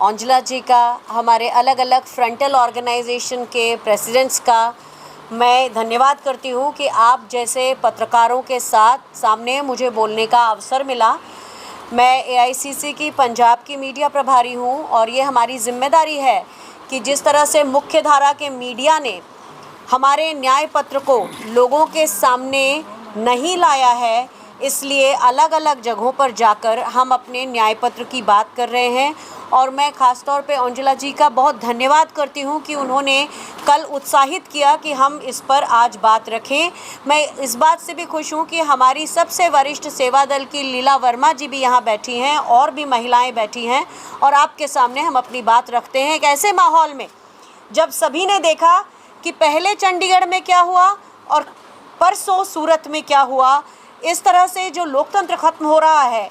औंजला जी का, हमारे अलग अलग फ्रंटल ऑर्गेनाइजेशन के प्रेसिडेंट्स का मैं धन्यवाद करती हूँ कि आप जैसे पत्रकारों के साथ सामने मुझे बोलने का अवसर मिला। मैं एआईसीसी की पंजाब की मीडिया प्रभारी हूँ और ये हमारी जिम्मेदारी है कि जिस तरह से मुख्य धारा के मीडिया ने हमारे न्याय पत्र को लोगों के सामने नहीं लाया है, इसलिए अलग अलग जगहों पर जाकर हम अपने न्याय पत्र की बात कर रहे हैं। और मैं ख़ास तौर पे औंजला जी का बहुत धन्यवाद करती हूँ कि उन्होंने कल उत्साहित किया कि हम इस पर आज बात रखें। मैं इस बात से भी खुश हूँ कि हमारी सबसे वरिष्ठ सेवा दल की लीला वर्मा जी भी यहाँ बैठी हैं और भी महिलाएं बैठी हैं और आपके सामने हम अपनी बात रखते हैं एक ऐसे माहौल में जब सभी ने देखा कि पहले चंडीगढ़ में क्या हुआ और परसों सूरत में क्या हुआ। इस तरह से जो लोकतंत्र खत्म हो रहा है,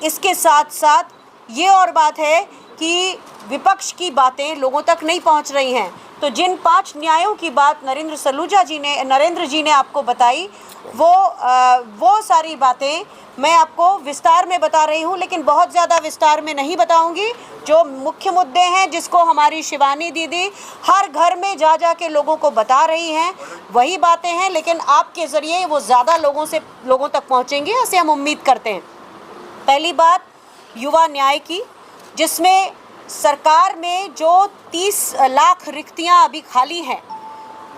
इसके साथ साथ ये और बात है कि विपक्ष की बातें लोगों तक नहीं पहुंच रही हैं। तो जिन 5 न्यायों की बात नरेंद्र जी ने आपको बताई, वो सारी बातें मैं आपको विस्तार में बता रही हूँ, लेकिन बहुत ज़्यादा विस्तार में नहीं बताऊँगी। जो मुख्य मुद्दे हैं जिसको हमारी शिवानी दीदी हर घर में जा के लोगों को बता रही हैं, वही बातें हैं, लेकिन आपके ज़रिए वो ज़्यादा लोगों तक पहुँचेंगी, ऐसे हम उम्मीद करते हैं। पहली बात युवा न्याय की, जिसमें सरकार में जो 30 लाख रिक्तियाँ अभी खाली हैं,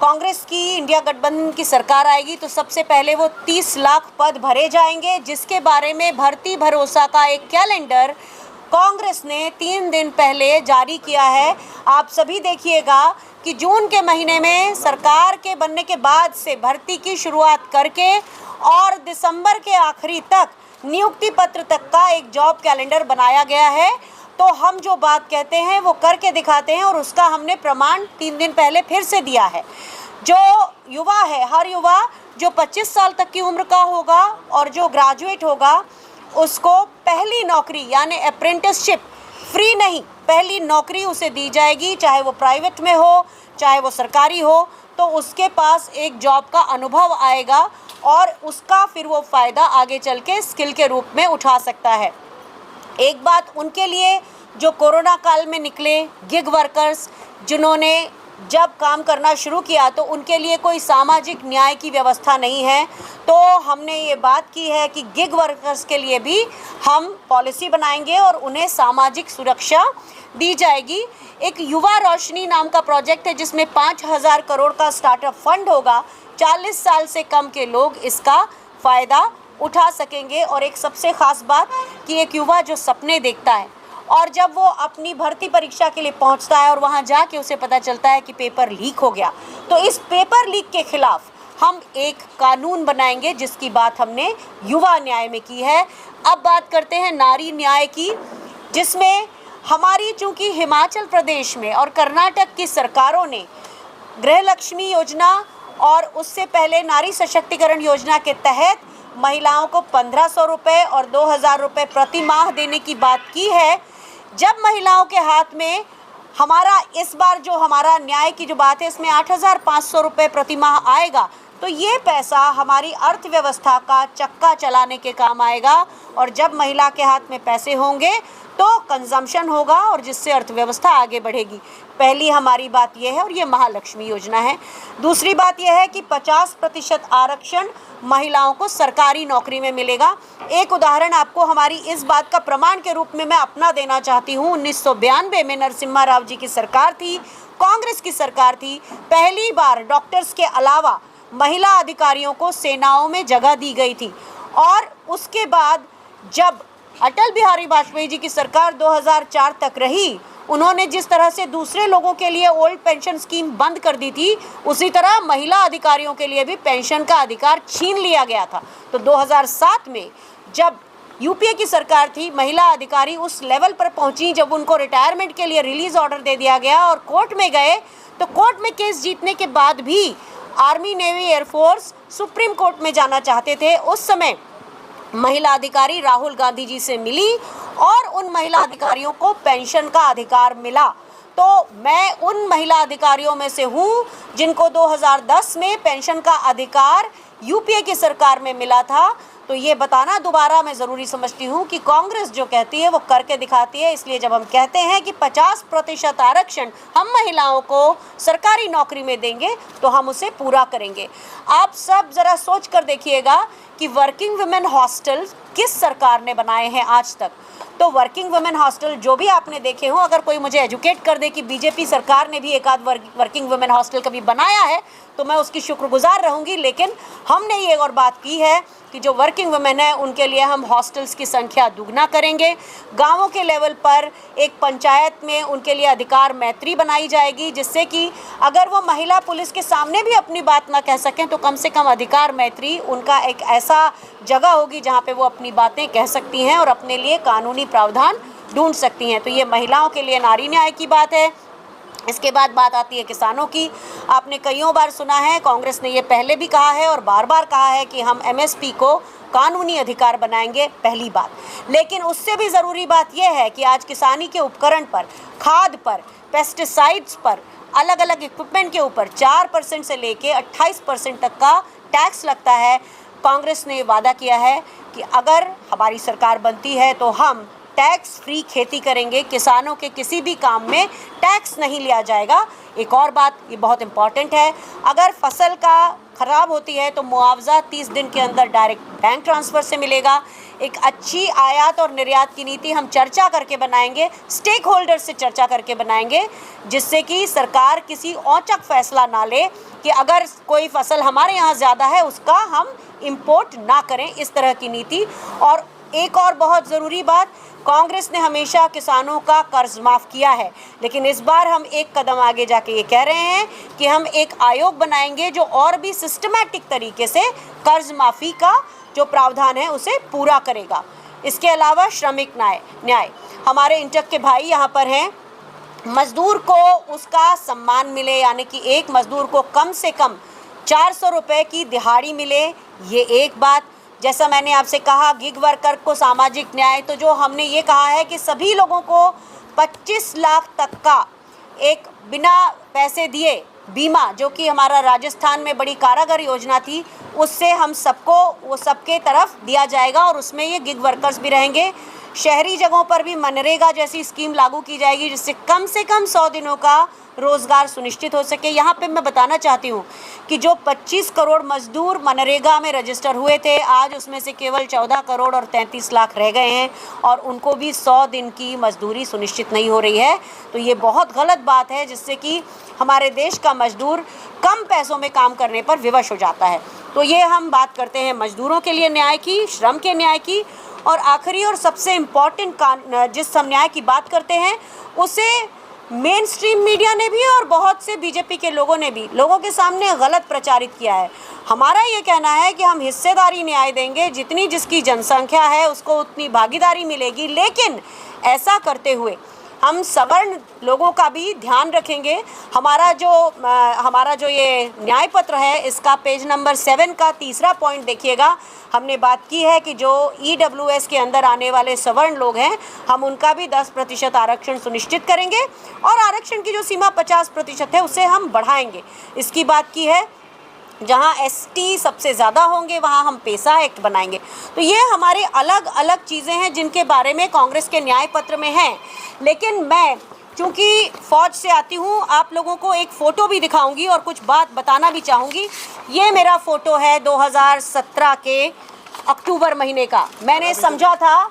कांग्रेस की इंडिया गठबंधन की सरकार आएगी तो सबसे पहले वो 30 लाख पद भरे जाएंगे, जिसके बारे में भर्ती भरोसा का एक कैलेंडर कांग्रेस ने 3 दिन पहले जारी किया है। आप सभी देखिएगा कि जून के महीने में सरकार के बनने के बाद से भर्ती की शुरुआत करके और दिसंबर के आखिरी तक नियुक्ति पत्र तक का एक जॉब कैलेंडर बनाया गया है। तो हम जो बात कहते हैं वो करके दिखाते हैं और उसका हमने प्रमाण 3 दिन पहले फिर से दिया है। जो युवा है, हर युवा जो 25 साल तक की उम्र का होगा और जो ग्रेजुएट होगा, उसको पहली नौकरी यानी अप्रेंटिसशिप फ्री नहीं, पहली नौकरी उसे दी जाएगी, चाहे वो प्राइवेट में हो चाहे वो सरकारी हो। तो उसके पास एक जॉब का अनुभव आएगा और उसका फिर वो फ़ायदा आगे चल के स्किल के रूप में उठा सकता है। एक बात उनके लिए जो कोरोना काल में निकले गिग वर्कर्स, जिन्होंने जब काम करना शुरू किया तो उनके लिए कोई सामाजिक न्याय की व्यवस्था नहीं है, तो हमने ये बात की है कि गिग वर्कर्स के लिए भी हम पॉलिसी बनाएंगे और उन्हें सामाजिक सुरक्षा दी जाएगी। एक युवा रोशनी नाम का प्रोजेक्ट है जिसमें 5,000 करोड़ का स्टार्टअप फंड होगा। 40 साल से कम के लोग इसका फ़ायदा उठा सकेंगे। और एक सबसे ख़ास बात कि एक युवा जो सपने देखता है और जब वो अपनी भर्ती परीक्षा के लिए पहुंचता है और वहां जाके उसे पता चलता है कि पेपर लीक हो गया, तो इस पेपर लीक के खिलाफ हम एक कानून बनाएंगे, जिसकी बात हमने युवा न्याय में की है। अब बात करते हैं नारी न्याय की, जिसमें हमारी चूँकि हिमाचल प्रदेश में और कर्नाटक की सरकारों ने गृहलक्ष्मी योजना और उससे पहले नारी सशक्तिकरण योजना के तहत महिलाओं को 1,500 रुपये और 2,000 रुपये प्रति माह देने की बात की है। जब महिलाओं के हाथ में हमारा इस बार जो हमारा न्याय की जो बात है, इसमें 8,500 रुपये प्रति माह आएगा, तो ये पैसा हमारी अर्थव्यवस्था का चक्का चलाने के काम आएगा। और जब महिला के हाथ में पैसे होंगे तो कंजम्पशन होगा और जिससे अर्थव्यवस्था आगे बढ़ेगी। पहली हमारी बात यह है और ये महालक्ष्मी योजना है। दूसरी बात यह है कि 50% आरक्षण महिलाओं को सरकारी नौकरी में मिलेगा। एक उदाहरण आपको हमारी इस बात का प्रमाण के रूप में मैं अपना देना चाहती हूँ। 1992 में नरसिम्हा राव जी की सरकार थी, कांग्रेस की सरकार थी। पहली बार डॉक्टर्स के अलावा महिला अधिकारियों को सेनाओं में जगह दी गई थी। और उसके बाद जब अटल बिहारी वाजपेयी जी की सरकार 2004 तक रही, उन्होंने जिस तरह से दूसरे लोगों के लिए ओल्ड पेंशन स्कीम बंद कर दी थी, उसी तरह महिला अधिकारियों के लिए भी पेंशन का अधिकार छीन लिया गया था। तो 2007 में जब यूपीए की सरकार थी, महिला अधिकारी उस लेवल पर पहुंची जब उनको रिटायरमेंट के लिए रिलीज ऑर्डर दे दिया गया और कोर्ट में गए, तो कोर्ट में केस जीतने के बाद भी army, navy, air force supreme court में जाना चाहते थे। उस समय महिला अधिकारी राहुल गांधी जी से मिली और उन महिला अधिकारियों को पेंशन का अधिकार मिला। तो मैं उन महिला अधिकारियों में से हूँ जिनको 2010 में पेंशन का अधिकार यूपीए की सरकार में मिला था। तो ये बताना दोबारा मैं ज़रूरी समझती हूँ कि कांग्रेस जो कहती है वो करके दिखाती है। इसलिए जब हम कहते हैं कि 50% आरक्षण हम महिलाओं को सरकारी नौकरी में देंगे तो हम उसे पूरा करेंगे। आप सब ज़रा सोच कर देखिएगा कि वर्किंग वुमेन हॉस्टल किस सरकार ने बनाए हैं आज तक। तो वर्किंग वुमेन हॉस्टल जो भी आपने देखे हो, अगर कोई मुझे एजुकेट कर दे कि बीजेपी सरकार ने भी एक आध वर्किंग वुमेन हॉस्टल कभी बनाया है तो मैं उसकी शुक्रगुजार रहूँगी। लेकिन हमने ये और बात की है कि जो वर्किंग वुमेन है उनके लिए हम हॉस्टल्स की संख्या दुगना करेंगे। गांवों के लेवल पर एक पंचायत में उनके लिए अधिकार मैत्री बनाई जाएगी, जिससे कि अगर वो महिला पुलिस के सामने भी अपनी बात ना कह सकें तो कम से कम अधिकार मैत्री उनका एक ऐसा जगह होगी जहां पे वो अपनी बातें कह सकती हैं और अपने लिए कानूनी प्रावधान ढूंढ सकती हैं। तो ये महिलाओं के लिए नारी न्याय की बात है। इसके बाद बात आती है किसानों की। आपने कईयों बार सुना है, कांग्रेस ने ये पहले भी कहा है और बार बार कहा है कि हम एमएसपी को कानूनी अधिकार बनाएंगे, पहली बात। लेकिन उससे भी ज़रूरी बात यह है कि आज किसानी के उपकरण पर, खाद पर, पेस्टिसाइड्स पर, अलग अलग इक्विपमेंट के ऊपर 4% से लेके 28% तक का टैक्स लगता है। कांग्रेस ने वादा किया है कि अगर हमारी सरकार बनती है तो हम टैक्स फ्री खेती करेंगे, किसानों के किसी भी काम में टैक्स नहीं लिया जाएगा। एक और बात ये बहुत इम्पॉर्टेंट है, अगर फसल का ख़राब होती है तो मुआवजा 30 दिन के अंदर डायरेक्ट बैंक ट्रांसफ़र से मिलेगा। एक अच्छी आयात और निर्यात की नीति हम चर्चा करके बनाएंगे, स्टेक होल्डर से चर्चा करके बनाएंगे, जिससे कि सरकार किसी औचक फैसला ना ले कि अगर कोई फसल हमारे यहाँ ज़्यादा है उसका हम इम्पोर्ट ना करें, इस तरह की नीति। और एक और बहुत ज़रूरी बात, कांग्रेस ने हमेशा किसानों का कर्ज माफ़ किया है, लेकिन इस बार हम एक कदम आगे जाके ये कह रहे हैं कि हम एक आयोग बनाएंगे जो और भी सिस्टमैटिक तरीके से कर्ज माफ़ी का जो प्रावधान है उसे पूरा करेगा। इसके अलावा श्रमिक न्याय, हमारे इंटक के भाई यहाँ पर हैं, मज़दूर को उसका सम्मान मिले, यानी कि एक मज़दूर को कम से कम 400 रुपये की दिहाड़ी मिले, ये एक बात। जैसा मैंने आपसे कहा गिग वर्कर को सामाजिक न्याय, तो जो हमने ये कहा है कि सभी लोगों को 25 लाख तक का एक बिना पैसे दिए बीमा, जो कि हमारा राजस्थान में बड़ी कारगर योजना थी, उससे हम सबको वो सबके तरफ दिया जाएगा और उसमें ये गिग वर्कर्स भी रहेंगे। शहरी जगहों पर भी मनरेगा जैसी स्कीम लागू की जाएगी, जिससे कम से कम 100 दिनों का रोज़गार सुनिश्चित हो सके। यहाँ पे मैं बताना चाहती हूँ कि जो 25 करोड़ मजदूर मनरेगा में रजिस्टर हुए थे, आज उसमें से केवल 14 करोड़ और 33 लाख रह गए हैं और उनको भी 100 दिन की मजदूरी सुनिश्चित नहीं हो रही है। तो ये बहुत गलत बात है, जिससे कि हमारे देश का मजदूर कम पैसों में काम करने पर विवश हो जाता है। तो ये हम बात करते हैं मजदूरों के लिए न्याय की, श्रम के न्याय की। और आखिरी और सबसे इम्पॉर्टेंट जिस हम न्याय की बात करते हैं उसे मेन स्ट्रीम मीडिया ने भी और बहुत से बीजेपी के लोगों ने भी लोगों के सामने गलत प्रचारित किया है। हमारा ये कहना है कि हम हिस्सेदारी न्याय देंगे, जितनी जिसकी जनसंख्या है उसको उतनी भागीदारी मिलेगी, लेकिन ऐसा करते हुए हम सवर्ण लोगों का भी ध्यान रखेंगे। हमारा जो ये न्याय पत्र है, इसका पेज नंबर 7 का तीसरा पॉइंट देखिएगा। हमने बात की है कि जो EWS के अंदर आने वाले सवर्ण लोग हैं, हम उनका भी 10% आरक्षण सुनिश्चित करेंगे और आरक्षण की जो सीमा 50% है उसे हम बढ़ाएंगे। इसकी बात की है। जहाँ ST सबसे ज़्यादा होंगे वहाँ हम पेसा एक्ट बनाएंगे। तो ये हमारे अलग अलग चीज़ें हैं जिनके बारे में कांग्रेस के न्याय पत्र में हैं। लेकिन मैं चूँकि फ़ौज से आती हूँ, आप लोगों को एक फ़ोटो भी दिखाऊंगी और कुछ बात बताना भी चाहूँगी। ये मेरा फ़ोटो है 2017 के अक्टूबर महीने का। मैंने समझा था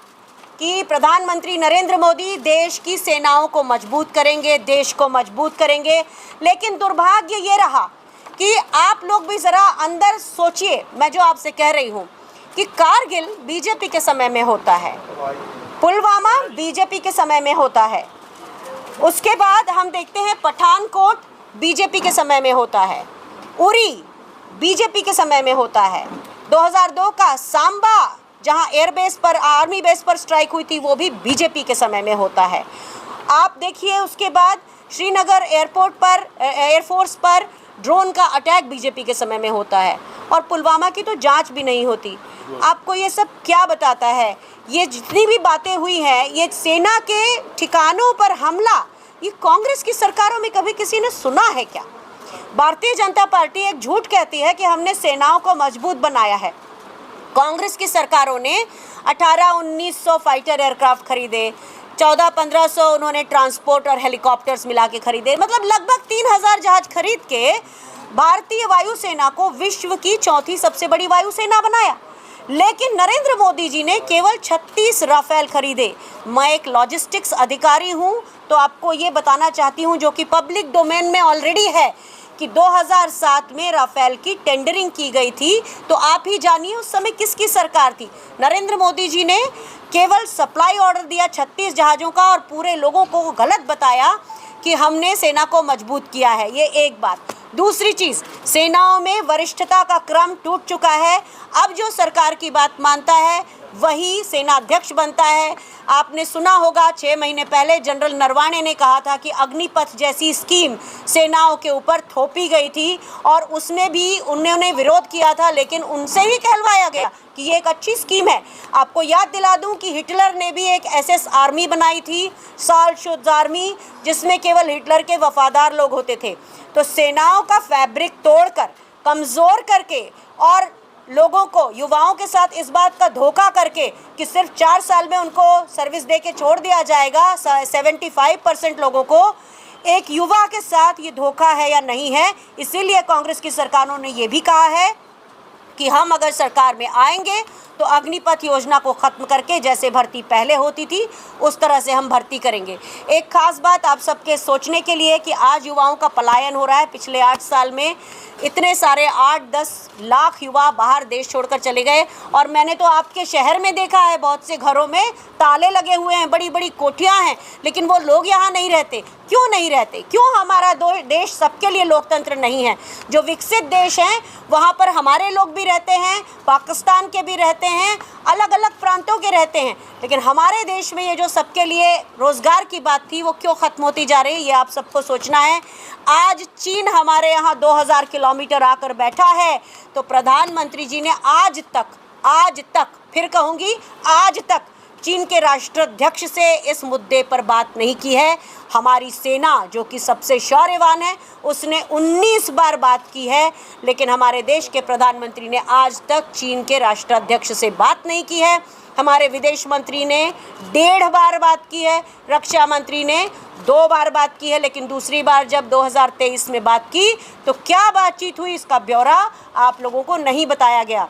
कि प्रधानमंत्री नरेंद्र मोदी देश की सेनाओं को मजबूत करेंगे, देश को मजबूत करेंगे, लेकिन दुर्भाग्य ये रहा कि आप लोग भी ज़रा अंदर सोचिए। मैं जो आपसे कह रही हूँ कि कारगिल बीजेपी के समय में होता है, पुलवामा बीजेपी के समय में होता है, उसके बाद हम देखते हैं पठानकोट बीजेपी के समय में होता है, उरी बीजेपी के समय में होता है, 2002 का सांबा जहां एयरबेस पर, आर्मी बेस पर स्ट्राइक हुई थी, वो भी बीजेपी के समय में होता है। आप देखिए उसके बाद श्रीनगर एयरपोर्ट पर, एयरफोर्स पर ड्रोन का अटैक बीजेपी के समय में होता है और पुलवामा की तो जांच भी नहीं होती। आपको ये सब क्या बताता है? ये जितनी भी बातें हुई हैं, ये सेना के ठिकानों पर हमला, ये कांग्रेस की सरकारों में कभी किसी ने सुना है क्या? भारतीय जनता पार्टी एक झूठ कहती है कि हमने सेनाओं को मजबूत बनाया है। कांग्रेस की सरकारों ने 1800-1900 फाइटर एयरक्राफ्ट खरीदे, 1400-1500 उन्होंने ट्रांसपोर्ट और हेलीकॉप्टर्स मिला के खरीदे, मतलब लगभग 3000 जहाज खरीद के भारतीय वायुसेना को विश्व की चौथी सबसे बड़ी वायुसेना बनाया। लेकिन नरेंद्र मोदी जी ने केवल 36 राफेल खरीदे। मैं एक लॉजिस्टिक्स अधिकारी हूं, तो आपको ये बताना चाहती हूं, जो कि पब्लिक डोमेन में ऑलरेडी है, कि 2007 में राफेल की टेंडरिंग की गई थी। तो आप ही जानिए उस समय किसकी सरकार थी। नरेंद्र मोदी जी ने केवल सप्लाई ऑर्डर दिया 36 जहाज़ों का और पूरे लोगों को गलत बताया कि हमने सेना को मजबूत किया है। ये एक बात। दूसरी चीज़, सेनाओं में वरिष्ठता का क्रम टूट चुका है। अब जो सरकार की बात मानता है वही सेनाध्यक्ष बनता है। आपने सुना होगा 6 महीने पहले जनरल नरवाणे ने कहा था कि अग्निपथ जैसी स्कीम सेनाओं के ऊपर थोपी गई थी और उसमें भी उन्होंने विरोध किया था, लेकिन उनसे ही कहलवाया गया कि ये एक अच्छी स्कीम है। आपको याद दिला दूं कि हिटलर ने भी एक SS आर्मी बनाई थी, साल्टशुत्ज़ आर्मी, जिसमें केवल हिटलर के वफादार लोग होते थे। तो सेनाओं का फैब्रिक तोड़कर, कमज़ोर करके और लोगों को, युवाओं के साथ इस बात का धोखा करके कि सिर्फ 4 साल में उनको सर्विस दे के छोड़ दिया जाएगा 75% लोगों को, एक युवा के साथ ये धोखा है या नहीं है। इसीलिए कांग्रेस की सरकारों ने ये भी कहा है कि हम अगर सरकार में आएंगे तो अग्निपथ योजना को ख़त्म करके जैसे भर्ती पहले होती थी उस तरह से हम भर्ती करेंगे। एक ख़ास बात आप सबके सोचने के लिए कि आज युवाओं का पलायन हो रहा है। पिछले 8 साल में इतने सारे 8-10 लाख युवा बाहर देश छोड़कर चले गए। और मैंने तो आपके शहर में देखा है, बहुत से घरों में ताले लगे हुए हैं, बड़ी बड़ी कोठियाँ हैं, लेकिन वो लोग यहाँ नहीं रहते। क्यों नहीं रहते? क्यों हमारा देश सबके लिए लोकतंत्र नहीं है? जो विकसित देश हैं वहाँ पर हमारे लोग भी रहते हैं, पाकिस्तान के भी रहते हैं, अलग अलग प्रांतों के रहते हैं, लेकिन हमारे देश में ये जो सबके लिए रोज़गार की बात थी वो क्यों ख़त्म होती जा रही है, ये आप सबको सोचना है। आज चीन हमारे यहाँ 2000 किलोमीटर आकर बैठा है, तो प्रधानमंत्री जी ने आज तक फिर कहूँगी आज तक चीन के राष्ट्राध्यक्ष से इस मुद्दे पर बात नहीं की है। हमारी सेना जो कि सबसे शौर्यवान है उसने 19 बार बात की है, लेकिन हमारे देश के प्रधानमंत्री ने आज तक चीन के राष्ट्राध्यक्ष से बात नहीं की है। हमारे विदेश मंत्री ने 1.5 बार बात की है, रक्षा मंत्री ने 2 बार बात की है, लेकिन दूसरी बार जब 2023 में बात की तो क्या बातचीत हुई इसका ब्यौरा आप लोगों को नहीं बताया गया।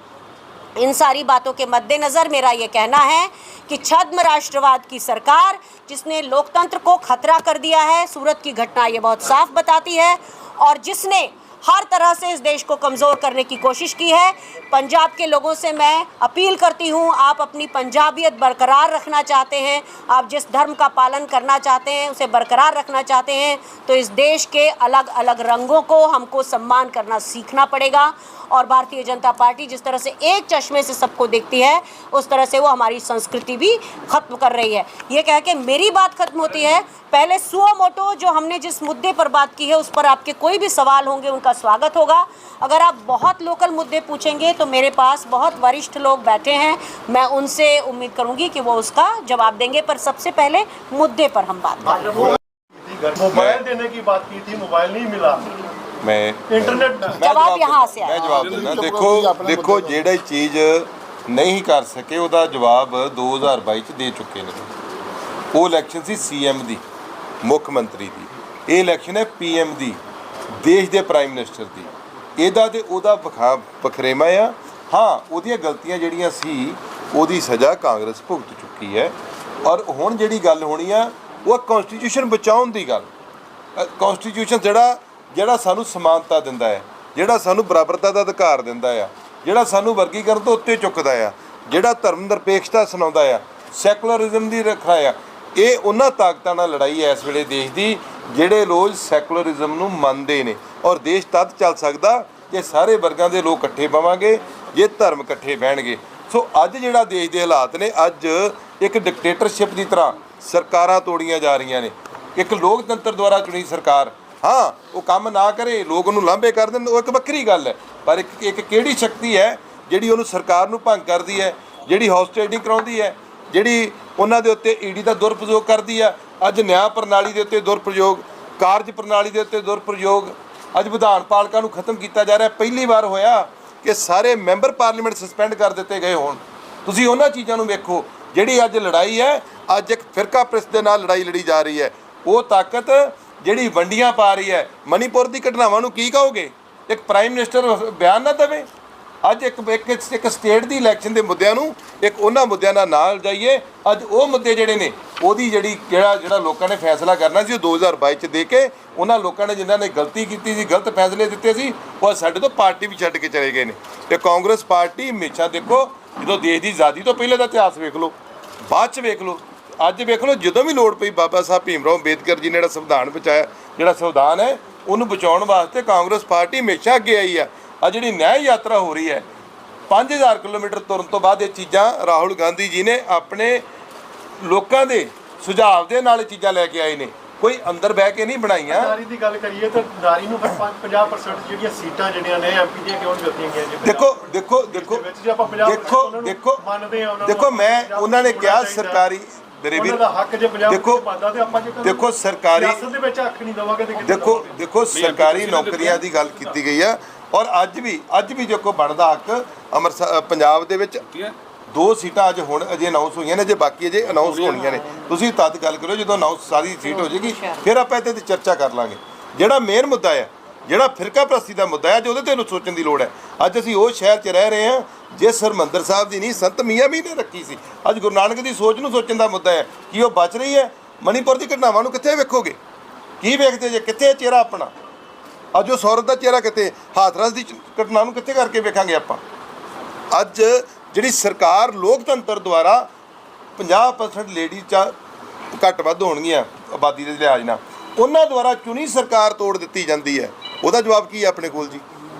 इन सारी बातों के मद्देनज़र मेरा ये कहना है कि छद्म राष्ट्रवाद की सरकार जिसने लोकतंत्र को खतरा कर दिया है, सूरत की घटना ये बहुत साफ बताती है, और जिसने हर तरह से इस देश को कमज़ोर करने की कोशिश की है। पंजाब के लोगों से मैं अपील करती हूँ, आप अपनी पंजाबियत बरकरार रखना चाहते हैं, आप जिस धर्म का पालन करना चाहते हैं उसे बरकरार रखना चाहते हैं, तो इस देश के अलग अलग रंगों को हमको सम्मान करना सीखना पड़ेगा। और भारतीय जनता पार्टी जिस तरह से एक चश्मे से सबको देखती है उस तरह से वो हमारी संस्कृति भी ख़त्म कर रही है। ये कह के मेरी बात ख़त्म होती है। पहले सुओ मोटो जो हमने जिस मुद्दे पर बात की है उस पर आपके कोई भी सवाल होंगे उनका स्वागत होगा। अगर आप बहुत लोकल मुद्दे पूछेंगे तो मेरे पास बहुत वरिष्ठ लोग बैठे हैं, मैं उनसे उम्मीद करूँगी कि वो उसका जवाब देंगे, पर सबसे पहले मुद्दे पर हम बात करें। मोबाइल देने की बात की थी, मोबाइल नहीं मिला, मैं इंटरनेट जवाब यहाँ से मैं जवाब देना। देखो ਜਿਹੜੀ ਚੀਜ਼ ਨਹੀਂ ਕਰ ਸਕੇ ਉਹਦਾ ਜਵਾਬ 2022 ਚ ਦੇ ਚੁੱਕੇ ਨੇ। ਉਹ ਇਲੈਕਸ਼ਨ ਸੀ CM ਦੀ, ਮੁੱਖ ਮੰਤਰੀ ਦੀ। ਇਹ ਇਲੈਕਸ਼ਨ ਹੈ PM ਦੀ, ਦੇਸ਼ ਦੇ ਪ੍ਰਾਈਮ ਮਿਨਿਸਟਰ ਦੀ। ਇਹਦਾ ਤੇ ਉਹਦਾ ਬਖਰੇਵਾ ਆ। ਹਾਂ, ਉਹਦੀਆਂ ਗਲਤੀਆਂ ਜਿਹੜੀਆਂ ਸੀ ਉਹਦੀ ਸਜ਼ਾ ਕਾਂਗਰਸ ਭੁਗਤ ਚੁੱਕੀ ਹੈ। ਔਰ ਹੁਣ ਜਿਹੜੀ ਗੱਲ ਹੋਣੀ ਆ ਉਹ ਕਨਸਟੀਟਿਊਸ਼ਨ ਬਚਾਉਣ ਦੀ ਗੱਲ। ਕਨਸਟੀਟਿਊਸ਼ਨ ਜਿਹੜਾ ਸਾਨੂੰ ਸਮਾਨਤਾ ਦਿੰਦਾ ਹੈ, ਜਿਹੜਾ ਸਾਨੂੰ ਬਰਾਬਰਤਾ ਦਾ ਅਧਿਕਾਰ ਦਿੰਦਾ ਆ, ਜਿਹੜਾ ਸਾਨੂੰ ਵਰਗੀਕਰਨ ਤੋਂ ਉੱਤੇ ਚੁੱਕਦਾ ਆ, ਜਿਹੜਾ ਧਰਮ ਨਿਰਪੇਖਤਾ ਸੁਣਾਉਂਦਾ ਆ, ਸੈਕੂਲਰਿਜ਼ਮ ਦੀ ਰੱਖਿਆ ਆ, ਇਹ ਉਹਨਾਂ ਤਾਕਤਾਂ ਨਾਲ ਲੜਾਈ ਹੈ ਇਸ ਵੇਲੇ ਦੇਸ਼ ਦੀ ਜਿਹੜੇ ਲੋਕ ਸੈਕੂਲਰਿਜ਼ਮ ਨੂੰ ਮੰਨਦੇ ਨੇ। ਔਰ ਦੇਸ਼ ਤਦ ਚੱਲ ਸਕਦਾ ਜੇ ਸਾਰੇ ਵਰਗਾਂ ਦੇ ਲੋਕ ਇਕੱਠੇ ਪਵਾਂਗੇ, ਜੇ ਧਰਮ ਇਕੱਠੇ ਬਹਿਣਗੇ। ਸੋ ਅੱਜ ਜਿਹੜਾ ਦੇਸ਼ ਦੇ ਹਾਲਾਤ ਨੇ, ਅੱਜ ਇੱਕ ਡਿਕਟੇਟਰਸ਼ਿਪ ਦੀ ਤਰ੍ਹਾਂ ਸਰਕਾਰਾਂ ਤੋੜੀਆਂ ਜਾ ਰਹੀਆਂ ਨੇ। ਇੱਕ ਲੋਕਤੰਤਰ ਦੁਆਰਾ ਚੁਣੀ ਸਰਕਾਰ, ਹਾਂ ਉਹ ਕੰਮ ਨਾ ਕਰੇ, ਲੋਕ ਉਹਨੂੰ ਲਾਂਭੇ ਕਰ ਦੇਣ, ਉਹ ਇੱਕ ਵੱਖਰੀ ਗੱਲ ਹੈ, ਪਰ ਇੱਕ ਕਿਹੜੀ ਸ਼ਕਤੀ ਹੈ ਜਿਹੜੀ ਉਹਨੂੰ ਸਰਕਾਰ ਨੂੰ ਭੰਗ ਕਰਦੀ ਹੈ, ਜਿਹੜੀ ਹਾਊਸ ਟ੍ਰੇਡਿੰਗ ਕਰਾਉਂਦੀ ਹੈ, ਜਿਹੜੀ ਉਹਨਾਂ ਦੇ ਉੱਤੇ ED ਦਾ ਦੁਰਪਯੋਗ ਕਰਦੀ ਆ। ਅੱਜ ਨਿਆਂ ਪ੍ਰਣਾਲੀ ਦੇ ਉੱਤੇ ਦੁਰਪਯੋਗ, ਕਾਰਜ ਪ੍ਰਣਾਲੀ ਦੇ ਉੱਤੇ ਦੁਰਪਯੋਗ, ਅੱਜ ਵਿਧਾਨ ਪਾਲਕਾਂ ਨੂੰ ਖਤਮ ਕੀਤਾ ਜਾ ਰਿਹਾ। ਪਹਿਲੀ ਵਾਰ ਹੋਇਆ ਕਿ ਸਾਰੇ ਮੈਂਬਰ ਪਾਰਲੀਮੈਂਟ ਸਸਪੈਂਡ ਕਰ ਦਿੱਤੇ ਗਏ ਹੋਣ। ਤੁਸੀਂ ਉਹਨਾਂ ਚੀਜ਼ਾਂ ਨੂੰ ਵੇਖੋ। ਜਿਹੜੀ ਅੱਜ ਲੜਾਈ ਹੈ, ਅੱਜ ਇੱਕ ਫਿਰਕਾ ਪ੍ਰਸਤ ਦੇ ਨਾਲ ਲੜਾਈ ਲੜੀ ਜਾ ਰਹੀ ਹੈ। ਉਹ ਤਾਕਤ ਜਿਹੜੀ ਵੰਡੀਆਂ ਪਾ ਰਹੀ ਹੈ। ਮਣੀਪੁਰ ਦੀ ਘਟਨਾਵਾਂ ਨੂੰ ਕੀ ਕਹੋਗੇ? ਇੱਕ ਪ੍ਰਾਈਮ ਮਿਨਿਸਟਰ ਬਿਆਨ ਨਾ ਦੇਵੇ। ਅੱਜ ਇੱਕ ਸਟੇਟ ਦੀ ਇਲੈਕਸ਼ਨ ਦੇ ਮੁੱਦਿਆਂ ਨੂੰ ਇੱਕ ਉਹਨਾਂ ਮੁੱਦਿਆਂ ਨਾਲ ਜਾਈਏ। ਅੱਜ ਉਹ ਮੁੱਦੇ ਜਿਹੜੇ ਨੇ ਉਹਦੀ ਜਿਹੜਾ ਲੋਕਾਂ ਨੇ ਫੈਸਲਾ ਕਰਨਾ ਸੀ ਉਹ 2022 'ਚ ਦੇ ਕੇ ਉਹਨਾਂ ਲੋਕਾਂ ਨੇ ਜਿਨ੍ਹਾਂ ਨੇ ਗਲਤੀ ਕੀਤੀ ਸੀ, ਗਲਤ ਫੈਸਲੇ ਦਿੱਤੇ ਸੀ, ਉਹ ਸਾਡੇ ਤੋਂ ਪਾਰਟੀ ਵੀ ਛੱਡ ਕੇ ਚਲੇ ਗਏ ਨੇ। ਤੇ ਕਾਂਗਰਸ ਪਾਰਟੀ ਹਮੇਸ਼ਾ ਦੇਖੋ, ਜਦੋਂ ਦੇਸ਼ ਦੀ ਆਜ਼ਾਦੀ ਤੋਂ ਪਹਿਲੇ ਦਾ ਇਤਿਹਾਸ ਵੇਖ ਲਓ, ਬਾਅਦ 'ਚ ਵੇਖ ਲਓ, ਅੱਜ ਵੇਖ ਲਓ, ਜਦੋਂ ਵੀ ਲੋੜ ਪਈ ਬਾਬਾ ਸਾਹਿਬ ਭੀਮ ਰਾਓ ਅੰਬੇਦਕਰ ਜੀ ਨੇ ਜਿਹੜਾ ਸੰਵਿਧਾਨ ਬਚਾਇਆ, ਜਿਹੜਾ ਸੰਵਿਧਾਨ ਹੈ ਉਹਨੂੰ ਬਚਾਉਣ ਵਾਸਤੇ ਕਾਂਗਰਸ ਪਾਰਟੀ ਹਮੇਸ਼ਾ ਅੱਗੇ ਆਈ ਆ। ਆ ਜਿਹੜੀ ਨਿਆਂ ਯਾਤਰਾ ਹੋ ਰਹੀ ਹੈ 5000 ਕਿਲੋਮੀਟਰ ਤੁਰਨ ਤੋਂ ਬਾਅਦ, ਇਹ ਚੀਜ਼ਾਂ ਰਾਹੁਲ ਗਾਂਧੀ ਜੀ ਨੇ ਆਪਣੇ ਲੋਕਾਂ ਦੇ ਸੁਝਾਅ ਦੇ ਨਾਲ ਇਹ ਚੀਜ਼ਾਂ ਲੈ ਕੇ ਆਏ ਨੇ, ਕੋਈ ਅੰਦਰ ਬਹਿ ਕੇ ਨਹੀਂ ਬਣਾਈਆਂ। ਨਾਰੀ ਦੀ ਗੱਲ ਕਰੀਏ ਤਾਂ ਨਾਰੀ ਨੂੰ 50% ਜਿਹੜੀਆਂ ਸੀਟਾਂ ਜਿਹੜੀਆਂ ਨੇ ਐਮਪੀ ਦੀਆਂ ਕਿਉਂ ਦਿੱਤੀਆਂ ਗਈਆਂ ਜੀ? ਦੇਖੋ ਮੈਂ ਉਹਨਾਂ ਨੇ ਕਿਹਾ ਸਰਕਾਰੀ ਦੇਖੋ ਸਰਕਾਰੀ ਦੇਖੋ ਸਰਕਾਰੀ ਨੌਕਰੀਆਂ ਦੀ ਗੱਲ ਕੀਤੀ ਗਈ ਆ। ਔਰ ਅੱਜ ਵੀ ਦੇਖੋ ਬਣਦਾ ਹੱਕ ਅੰਮ੍ਰਿਤਸਰ ਪੰਜਾਬ ਦੇ ਵਿੱਚ 2 ਸੀਟਾਂ ਅੱਜ ਹੁਣ ਅਜੇ ਅਨਾਉਂਸ ਹੋਈਆਂ ਨੇ, ਜੇ ਬਾਕੀ ਅਜੇ ਅਨਾਉਂਸ ਹੋਣੀਆਂ ਨੇ। ਤੁਸੀਂ ਤਦ ਗੱਲ ਕਰੋ ਜਦੋਂ ਅਨਾਉਂਸ ਸਾਰੀ ਸੀਟ ਹੋ ਜਾਏਗੀ, ਫਿਰ ਆਪਾਂ ਇਹਦੇ ਤੇ ਚਰਚਾ ਕਰ ਲਾਂਗੇ। ਜਿਹੜਾ ਮੇਨ ਮੁੱਦਾ ਹੈ, ਜਿਹੜਾ ਫਿਰਕਾ ਪ੍ਰਸਤੀ ਦਾ ਮੁੱਦਾ ਹੈ, ਅੱਜ ਉਹਦੇ ਤੇ ਸੋਚਣ ਦੀ ਲੋੜ ਹੈ। ਅੱਜ ਅਸੀਂ ਉਹ ਸ਼ਹਿਰ 'ਚ ਰਹਿ ਰਹੇ ਹਾਂ ਜਿਸ ਹਰਿਮੰਦਰ ਸਾਹਿਬ ਦੀ ਨਹੀਂ ਸੰਤ ਮੀਆਂ ਵੀ ਨੇ ਰੱਖੀ ਸੀ। ਅੱਜ ਗੁਰੂ ਨਾਨਕ ਦੀ ਸੋਚ ਨੂੰ ਸੋਚਣ ਦਾ ਮੁੱਦਾ ਹੈ ਕਿ ਉਹ ਬਚ ਰਹੀ ਹੈ। ਮਣੀਪੁਰ ਦੀ ਘਟਨਾਵਾਂ ਨੂੰ ਕਿੱਥੇ ਵੇਖੋਗੇ? ਕੀ ਵੇਖਦੇ ਜੇ? ਕਿੱਥੇ ਚਿਹਰਾ ਆਪਣਾ? ਅੱਜ ਉਹ ਸੌਰਤ ਦਾ ਚਿਹਰਾ ਕਿੱਥੇ? ਹਾਥਰਸ ਦੀ ਘਟਨਾ ਨੂੰ ਕਿੱਥੇ ਕਰਕੇ ਵੇਖਾਂਗੇ ਆਪਾਂ? ਅੱਜ ਜਿਹੜੀ ਸਰਕਾਰ ਲੋਕਤੰਤਰ ਦੁਆਰਾ 50% ਲੇਡੀ 'ਚ ਘੱਟ ਵੱਧ ਹੋਣਗੀਆਂ ਆਬਾਦੀ ਦੇ ਲਿਹਾਜ਼ ਨਾਲ, ਉਹਨਾਂ ਦੁਆਰਾ ਚੁਣੀ ਸਰਕਾਰ ਤੋੜ ਦਿੱਤੀ ਜਾਂਦੀ ਹੈ। ਉਹਦਾ ਜਵਾਬ ਕੀ ਹੈ ਆਪਣੇ ਕੋਲ ਜੀ?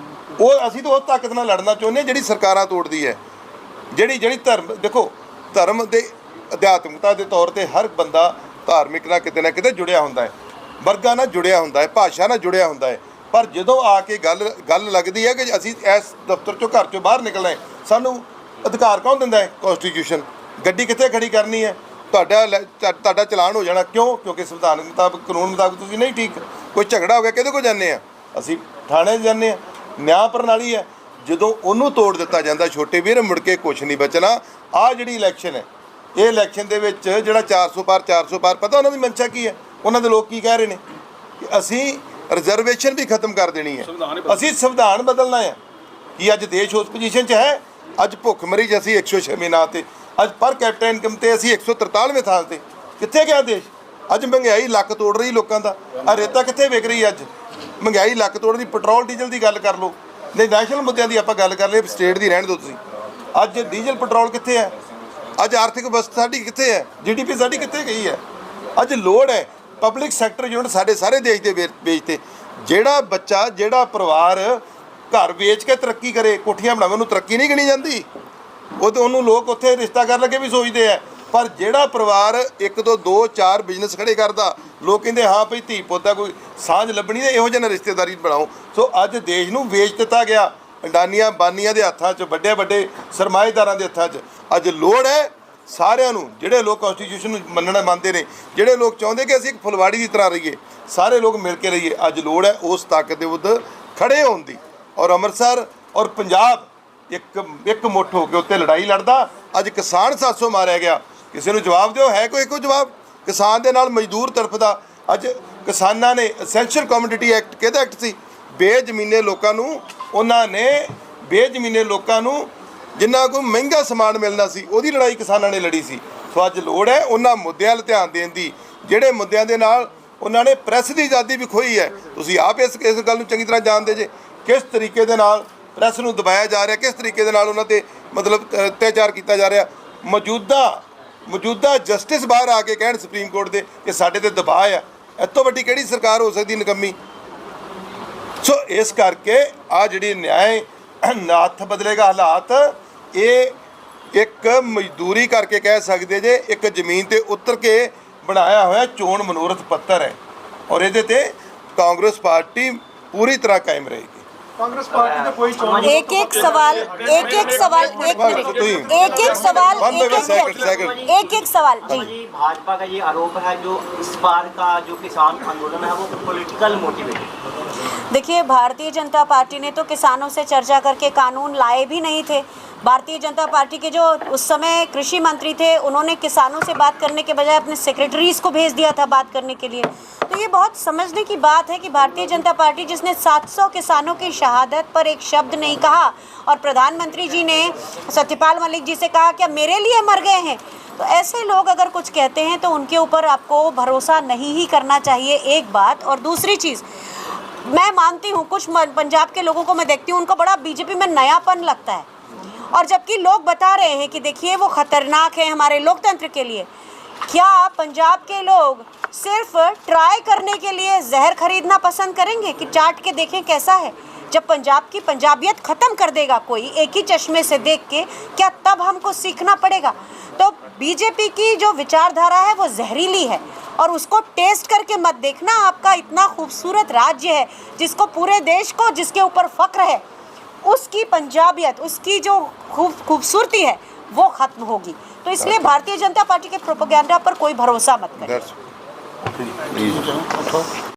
ਉਹ ਅਸੀਂ ਤਾਂ ਉਸ ਤਾਕਤ ਨਾਲ ਲੜਨਾ ਚਾਹੁੰਦੇ ਜਿਹੜੀ ਸਰਕਾਰਾਂ ਤੋੜਦੀ ਹੈ। ਜਿਹੜੀ ਧਰਮ ਦੇਖੋ, ਧਰਮ ਦੇ ਅਧਿਆਤਮਕਤਾ ਦੇ ਤੌਰ ਤੇ ਹਰ ਬੰਦਾ ਧਾਰਮਿਕ ਨਾਲ ਕਿਤੇ ਨਾ ਕਿਤੇ ਜੁੜਿਆ ਹੁੰਦਾ ਹੈ, ਵਰਗਾਂ ਨਾਲ ਜੁੜਿਆ ਹੁੰਦਾ ਹੈ, ਭਾਸ਼ਾ ਨਾਲ ਜੁੜਿਆ ਹੁੰਦਾ ਹੈ। ਪਰ ਜਦੋਂ ਆ ਕੇ ਗੱਲ ਲੱਗਦੀ ਹੈ ਕਿ ਅਸੀਂ ਇਸ ਦਫ਼ਤਰ 'ਚੋਂ ਘਰ 'ਚੋਂ ਬਾਹਰ ਨਿਕਲਣਾ ਹੈ, ਸਾਨੂੰ ਅਧਿਕਾਰ ਕੌਣ ਦਿੰਦਾ ਹੈ? ਕੌਨਸਟੀਟਿਊਸ਼ਨ। ਗੱਡੀ ਕਿੱਥੇ ਖੜੀ ਕਰਨੀ ਹੈ? ਤੁਹਾਡਾ ਚਲਾਨ ਹੋ ਜਾਣਾ। ਕਿਉਂਕਿ ਸੰਵਿਧਾਨ ਮੁਤਾਬਕ, ਕਾਨੂੰਨ ਮੁਤਾਬਕ ਤੁਸੀਂ ਨਹੀਂ ਠੀਕ। ਕੋਈ ਝਗੜਾ ਹੋ ਗਿਆ ਕਿਹਦੇ ਕੋਲ ਜਾਂਦੇ ਆ? ਅਸੀਂ ਥਾਣੇ 'ਚ ਜਾਂਦੇ ਹਾਂ। ਨਿਆਂ ਪ੍ਰਣਾਲੀ ਹੈ, ਜਦੋਂ ਉਹਨੂੰ ਤੋੜ ਦਿੱਤਾ ਜਾਂਦਾ ਛੋਟੇ ਵੀਰ, ਮੁੜ ਕੇ ਕੁਛ ਨਹੀਂ ਬਚਣਾ। ਆਹ ਜਿਹੜੀ ਇਲੈਕਸ਼ਨ ਹੈ, ਇਹ ਇਲੈਕਸ਼ਨ ਦੇ ਵਿੱਚ ਜਿਹੜਾ 400 ਪਾਰ ਪਤਾ ਉਹਨਾਂ ਦੀ ਮਨਸ਼ਾ ਕੀ ਹੈ? ਉਹਨਾਂ ਦੇ ਲੋਕ ਕੀ ਕਹਿ ਰਹੇ ਨੇ ਕਿ ਅਸੀਂ ਰਿਜ਼ਰਵੇਸ਼ਨ ਵੀ ਖਤਮ ਕਰ ਦੇਣੀ ਹੈ, ਅਸੀਂ ਸੰਵਿਧਾਨ ਬਦਲਣਾ ਹੈ। ਕਿ ਅੱਜ ਦੇਸ਼ ਉਸ ਪੋਜੀਸ਼ਨ 'ਚ ਹੈ? ਅੱਜ ਭੁੱਖਮਰੀ 'ਚ ਅਸੀਂ 106ਵੇਂ ਨਾਂ 'ਤੇ, ਅੱਜ ਪਰ ਕੈਪੀਟਲ ਇਨਕਮ 'ਤੇ ਅਸੀਂ 143ਵੇਂ ਥਾਂ 'ਤੇ। ਕਿੱਥੇ ਗਿਆ ਦੇਸ਼? ਅੱਜ ਮਹਿੰਗਾਈ ਲੱਕ ਤੋੜ ਰਹੀ ਲੋਕਾਂ ਦਾ। ਆ ਰੇਤਾ ਕਿੱਥੇ ਵਿਕ ਰਹੀ? ਅੱਜ ਮਹਿੰਗਾਈ ਲੱਕ ਤੋੜ ਰਹੀ। ਪੈਟਰੋਲ ਡੀਜ਼ਲ ਦੀ ਗੱਲ ਕਰ ਲਓ, ਨਹੀਂ ਨੈਸ਼ਨਲ ਮੁੱਦਿਆਂ ਦੀ ਆਪਾਂ ਗੱਲ ਕਰ ਲਈਏ, ਸਟੇਟ ਦੀ ਰਹਿਣ ਦਿਓ ਤੁਸੀਂ। ਅੱਜ ਡੀਜ਼ਲ ਪੈਟਰੋਲ ਕਿੱਥੇ ਹੈ? ਅੱਜ ਆਰਥਿਕ ਵਿਵਸਥਾ ਸਾਡੀ ਕਿੱਥੇ ਹੈ? GDP ਸਾਡੀ ਕਿੱਥੇ ਗਈ ਹੈ? ਅੱਜ ਲੋੜ ਹੈ ਪਬਲਿਕ ਸੈਕਟਰ ਯੂਨਿਟ ਸਾਡੇ ਸਾਰੇ ਦੇਸ਼ ਦੇ ਵੇਚ 'ਤੇ। ਜਿਹੜਾ ਬੱਚਾ, ਜਿਹੜਾ ਪਰਿਵਾਰ ਘਰ ਵੇਚ ਕੇ ਤਰੱਕੀ ਕਰੇ, ਕੋਠੀਆਂ ਬਣਾਵੇ, ਉਹਨੂੰ ਤਰੱਕੀ ਨਹੀਂ ਗਿਣੀ ਜਾਂਦੀ। ਉਹਨੂੰ ਲੋਕ ਉੱਥੇ ਰਿਸ਼ਤਾ ਕਰਨ ਲੱਗੇ ਵੀ ਸੋਚਦੇ ਆ। ਪਰ ਜਿਹੜਾ ਪਰਿਵਾਰ 1 ਤੋਂ 2 4 ਬਿਜ਼ਨਸ ਖੜੇ ਕਰਦਾ, ਲੋਕ ਕਹਿੰਦੇ ਹਾਂ ਭਈ ਧੀ ਪੁੱਤ ਕੋਈ ਸਾਂਝ ਲੱਭਣੀ ਹੈ, ਇਹੋ ਜਿਹੀ ਰਿਸ਼ਤੇਦਾਰੀ ਬਣਾਓ। ਸੋ ਅੱਜ ਦੇਸ਼ ਨੂੰ ਵੇਚ ਦਿੱਤਾ ਗਿਆ ਅਡਾਨੀਆਂ ਬਾਨੀਆਂ ਦੇ ਹੱਥਾਂ 'ਚ, ਵੱਡੇ ਸਰਮਾਏਦਾਰਾਂ ਦੇ ਹੱਥਾਂ 'ਚ। ਅੱਜ ਲੋੜ ਹੈ ਸਾਰਿਆਂ ਨੂੰ, ਜਿਹੜੇ ਲੋਕ ਕੌਨਸਟੀਟਿਊਸ਼ਨ ਨੂੰ ਮੰਨਦੇ ਨੇ, ਜਿਹੜੇ ਲੋਕ ਚਾਹੁੰਦੇ ਕਿ ਅਸੀਂ ਇੱਕ ਫੁਲਵਾੜੀ ਦੀ ਤਰ੍ਹਾਂ ਰਹੀਏ, ਸਾਰੇ ਲੋਕ ਮਿਲ ਕੇ ਰਹੀਏ। ਅੱਜ ਲੋੜ ਹੈ ਉਸ ਤਾਕਤ ਦੇ ਵਿਰੁੱਧ ਖੜੇ ਹੋਣ ਦੀ। ਔਰ ਅੰਮ੍ਰਿਤਸਰ ਔਰ ਪੰਜਾਬ ਇੱਕ ਮੁੱਠ ਹੋ ਕੇ ਉੱਤੇ ਲੜਾਈ ਲੜਦਾ। ਅੱਜ ਕਿਸਾਨ 700 ਮਾਰਿਆ ਗਿਆ, ਕਿਸੇ ਨੂੰ ਜਵਾਬ ਦਿਓ, ਹੈ ਕੋਈ ਇੱਕੋ ਜਵਾਬ? ਕਿਸਾਨ ਦੇ ਨਾਲ ਮਜ਼ਦੂਰ ਤੜਫਦਾ। ਅੱਜ ਕਿਸਾਨਾਂ ਨੇ ਐਸੈਂਸ਼ੀਅਲ ਕਮੋਡਿਟੀ ਐਕਟ, ਕਿਹਦਾ ਐਕਟ ਸੀ? ਬੇਜ਼ਮੀਨੇ ਲੋਕਾਂ ਨੂੰ, ਉਹਨਾਂ ਨੇ ਬੇਜ਼ਮੀਨੇ ਲੋਕਾਂ ਨੂੰ ਜਿੰਨਾ ਕੋਈ ਮਹਿੰਗਾ ਸਮਾਨ ਮਿਲਣਾ ਸੀ, ਉਹਦੀ ਲੜਾਈ ਕਿਸਾਨਾਂ ਨੇ ਲੜੀ ਸੀ। ਸੋ ਅੱਜ ਲੋੜ ਹੈ ਉਹਨਾਂ ਮੁੱਦਿਆਂ 'ਤੇ ਧਿਆਨ ਦੇਣ ਦੀ, ਜਿਹੜੇ ਮੁੱਦਿਆਂ ਦੇ ਨਾਲ ਉਹਨਾਂ ਨੇ ਪ੍ਰੈਸ ਦੀ ਆਜ਼ਾਦੀ ਵੀ ਖੋਈ ਹੈ। ਤੁਸੀਂ ਆਪ ਇਸ ਗੱਲ ਨੂੰ ਚੰਗੀ ਤਰ੍ਹਾਂ ਜਾਣਦੇ ਜੇ, ਕਿਸ ਤਰੀਕੇ ਦੇ ਨਾਲ ਪ੍ਰੈਸ ਨੂੰ ਦਬਾਇਆ ਜਾ ਰਿਹਾ, ਕਿਸ ਤਰੀਕੇ ਦੇ ਨਾਲ ਉਹਨਾਂ 'ਤੇ ਮਤਲਬ ਅਤਿਆਚਾਰ ਕੀਤਾ ਜਾ ਰਿਹਾ। ਮੌਜੂਦਾ ਜਸਟਿਸ ਬਾਹਰ ਆ ਕੇ ਕਹਿਣ ਸੁਪਰੀਮ ਕੋਰਟ ਦੇ ਕਿ ਸਾਡੇ 'ਤੇ ਦਬਾਅ ਆ। ਇਸ ਤੋਂ ਵੱਡੀ ਕਿਹੜੀ ਸਰਕਾਰ ਹੋ ਸਕਦੀ ਨਿਕੰਮੀ? ਸੋ ਇਸ ਕਰਕੇ ਆ ਜਿਹੜੀ ਨਿਆਂ ਹੱਥ ਬਦਲੇਗਾ ਹਾਲਾਤ, ਇਹ ਇੱਕ ਮਜ਼ਦੂਰੀ ਕਰਕੇ ਕਹਿ ਸਕਦੇ ਜੇ, ਇੱਕ ਜ਼ਮੀਨ 'ਤੇ ਉਤਰ ਕੇ ਬਣਾਇਆ ਹੋਇਆ ਚੋਣ ਮਨੋਰਥ ਪੱਤਰ ਹੈ। ਔਰ ਇਹਦੇ 'ਤੇ ਕਾਂਗਰਸ ਪਾਰਟੀ पूरी तरह कायम रहेगी। कांग्रेस पार्टी ने कोई एक एक सवाल जी भाजपा का ये आरोप है जो इस बार का जो किसान आंदोलन है वो पॉलिटिकल मोटिवेटेड, देखिए, भारतीय जनता पार्टी ने तो किसानों से चर्चा करके कानून लाए भी नहीं थे। भारतीय जनता पार्टी के जो उस समय कृषि मंत्री थे, उन्होंने किसानों से बात करने के बजाय अपने सेक्रेटरीज को भेज दिया था बात करने के लिए। तो ये बहुत समझने की बात है कि भारतीय जनता पार्टी, जिसने 700 किसानों की शहादत पर एक शब्द नहीं कहा, और प्रधानमंत्री जी ने सत्यपाल मलिक जी से कहा क्या मेरे लिए मर गए हैं, तो ऐसे लोग अगर कुछ कहते हैं तो उनके ऊपर आपको भरोसा नहीं ही करना चाहिए, एक बात। और दूसरी चीज़, मैं मानती हूँ कुछ पंजाब के लोगों को मैं देखती हूँ, उनको बड़ा बीजेपी में नयापन लगता है, और जबकि लोग बता रहे हैं कि देखिए वो खतरनाक है हमारे लोकतंत्र के लिए। क्या पंजाब के लोग सिर्फ ट्राई करने के लिए जहर खरीदना पसंद करेंगे कि चाट के देखें कैसा है? जब पंजाब की पंजाबियत ख़त्म कर देगा कोई एक ही चश्मे से देख के, क्या तब हमको सीखना पड़ेगा? तो बीजेपी की जो विचारधारा है वो जहरीली है, और उसको टेस्ट करके मत देखना। आपका इतना खूबसूरत राज्य है जिसको पूरे देश को, जिसके ऊपर फ़ख्र है, उसकी पंजाबियत, उसकी जो खूबसूरती है वो ख़त्म होगी। तो इसलिए भारतीय जनता पार्टी के प्रोपेगेंडा पर कोई भरोसा मत करें।